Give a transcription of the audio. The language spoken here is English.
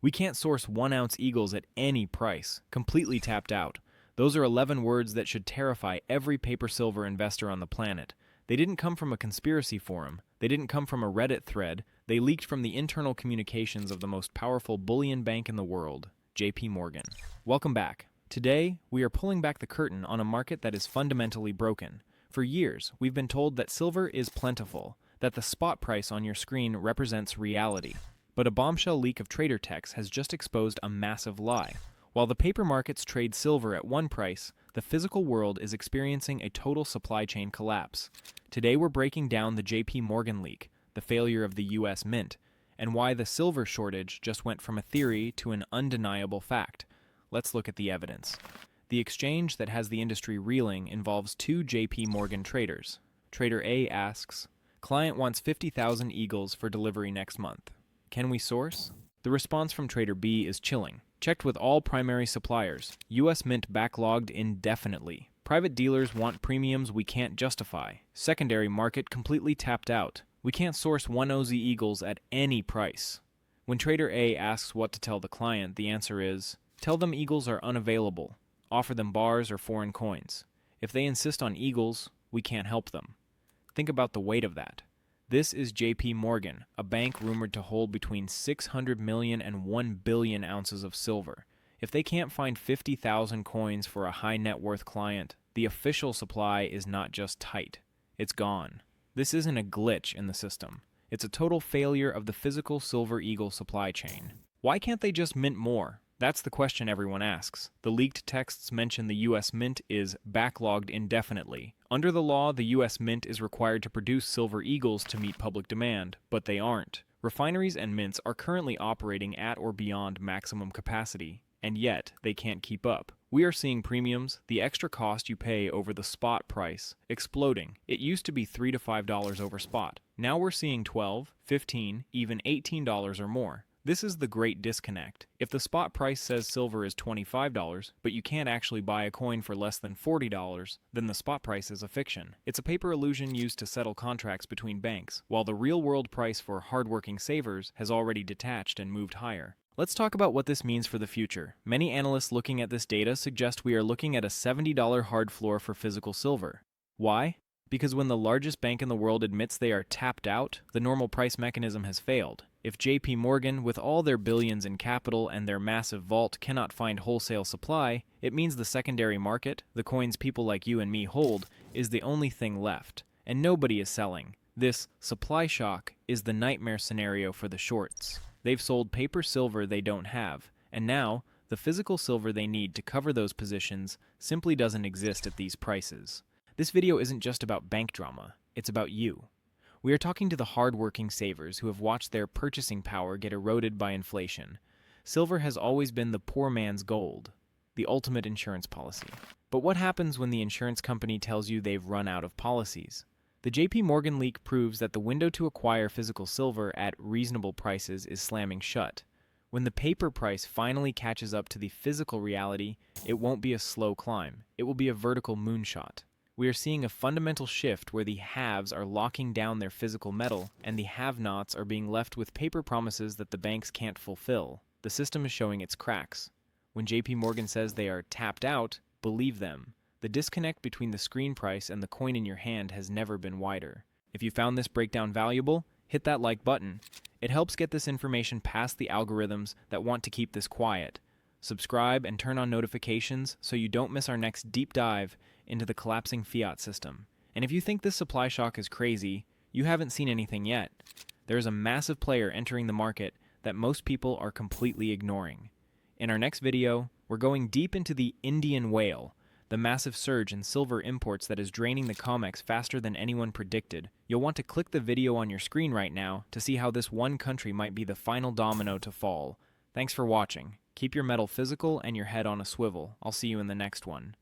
We can't source 1 ounce eagles at any price, completely tapped out. Those are 11 words that should terrify every paper silver investor on the planet. They didn't come from a conspiracy forum. They didn't come from a Reddit thread. They leaked from the internal communications of the most powerful bullion bank in the world, JPMorgan. Welcome back. Today, we are pulling back the curtain on a market that is fundamentally broken. For years, we've been told that silver is plentiful, that the spot price on your screen represents reality. But a bombshell leak of trader techs has just exposed a massive lie. While the paper markets trade silver at one price, the physical world is experiencing a total supply chain collapse. Today we're breaking down the JPMorgan leak, the failure of the US Mint, and why the silver shortage just went from a theory to an undeniable fact. Let's look at the evidence. The exchange that has the industry reeling involves two JPMorgan traders. Trader A asks, "Client wants 50,000 eagles for delivery next month. Can we source?" The response from Trader B is chilling. Checked with all primary suppliers. US Mint backlogged indefinitely. Private dealers want premiums we can't justify. Secondary market completely tapped out. We can't source 1 oz eagles at any price. When Trader A asks what to tell the client, the answer is, tell them eagles are unavailable. Offer them bars or foreign coins. If they insist on eagles, we can't help them. Think about the weight of that. This is JPMorgan, a bank rumored to hold between 600 million and 1 billion ounces of silver. If they can't find 50,000 coins for a high net worth client, the official supply is not just tight, it's gone. This isn't a glitch in the system. It's a total failure of the physical silver eagle supply chain. Why can't they just mint more? That's the question everyone asks. The leaked texts mention the US Mint is backlogged indefinitely. Under the law, the US Mint is required to produce silver eagles to meet public demand, but they aren't. Refineries and mints are currently operating at or beyond maximum capacity, and yet they can't keep up. We are seeing premiums, the extra cost you pay over the spot price, exploding. It used to be $3 to $5 over spot. Now we're seeing $12, $15, even $18 or more. This is the great disconnect. If the spot price says silver is $25, but you can't actually buy a coin for less than $40, then the spot price is a fiction. It's a paper illusion used to settle contracts between banks, while the real-world price for hardworking savers has already detached and moved higher. Let's talk about what this means for the future. Many analysts looking at this data suggest we are looking at a $70 hard floor for physical silver. Why? Because when the largest bank in the world admits they are tapped out, the normal price mechanism has failed. If JPMorgan, with all their billions in capital and their massive vault, cannot find wholesale supply, it means the secondary market, the coins people like you and me hold, is the only thing left, and nobody is selling. This supply shock is the nightmare scenario for the shorts. They've sold paper silver they don't have, and now the physical silver they need to cover those positions simply doesn't exist at these prices. This video isn't just about bank drama, it's about you. We are talking to the hard-working savers who have watched their purchasing power get eroded by inflation. Silver has always been the poor man's gold, the ultimate insurance policy. But what happens when the insurance company tells you they've run out of policies? The JPMorgan leak proves that the window to acquire physical silver at reasonable prices is slamming shut. When the paper price finally catches up to the physical reality, it won't be a slow climb. It will be a vertical moonshot. We are seeing a fundamental shift where the haves are locking down their physical metal and the have-nots are being left with paper promises that the banks can't fulfill. The system is showing its cracks. When JPMorgan says they are tapped out, believe them. The disconnect between the screen price and the coin in your hand has never been wider. If you found this breakdown valuable, hit that like button. It helps get this information past the algorithms that want to keep this quiet. Subscribe and turn on notifications so you don't miss our next deep dive into the collapsing fiat system. And if you think this supply shock is crazy, you haven't seen anything yet. There is a massive player entering the market that most people are completely ignoring. In our next video, we're going deep into the Indian whale, the massive surge in silver imports that is draining the COMEX faster than anyone predicted. You'll want to click the video on your screen right now to see how this one country might be the final domino to fall. Thanks for watching. Keep your metal physical and your head on a swivel. I'll see you in the next one.